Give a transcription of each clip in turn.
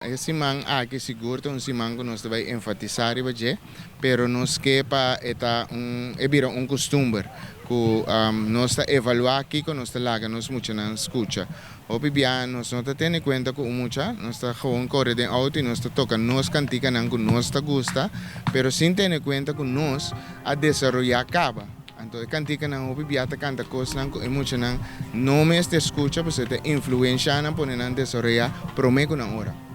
Esse man aqui seguro um simão que nós vai enfatizar e pero nos que pa eta vira costume que nós está evaluar aqui que nós está laga nós muito não escuta. Hoje bem nós não tendo em conta que muita nós está gewoon corre de auto e nós está toca nós cantica não que nós está gusta, pero sem ter em conta que nós a desenvolver acaba. Então, cantica não ouve biata canta coisas não e muito não me está escuta porque te influencia não pone não desenvolver prometo na hora.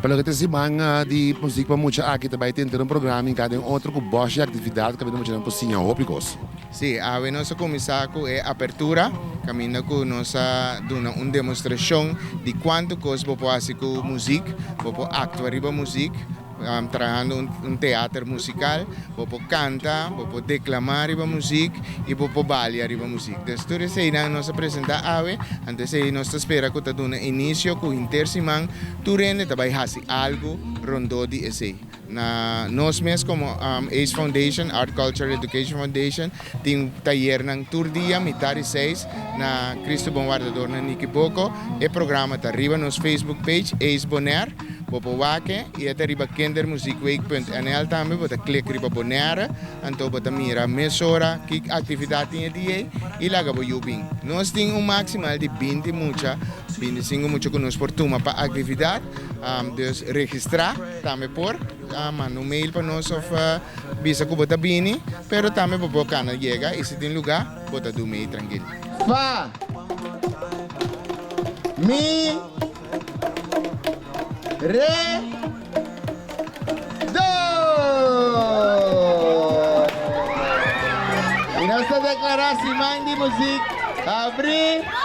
Pelo que se manga de música para muita aqui também tem um programa em cada outro com boas atividade que não por sim ópicos. Sim, a nossa começar com a abertura, caminho com nossa dona uma demonstração de quanto coisa pode fazer com música, pode actuar com música, trabalhando teatro musical, pode cantar, pode declamar com música e pode bailar com música. Então, tudo isso aí nós apresentamos ave, antes aí nós espera que está dando início com intersimang, turene também faz algo rondo de esse. Na nós mesmos como ACE Foundation, Art Culture Education Foundation, tem taller ng tour dia mitad 6 na Cristo Bombardador na Niquiboco. E programa está arriba nos Facebook page ACE Bonaire, popo wake e até arriba kindermuziekweek.nl também bota clique riba Bonaire, então bota mira mesora que atividade tem dia e lá gabo yubing. Nós tem maximal de 20 mucha, 25 mucho que nós portuma para atividade, dus registrar também por manda um mail para nós of bisa ko bota bini, pero também popo kana llega e se tem lugar bota do meio tranquilo. Fa, mi, re, do. E nossa declaração de música, abrir.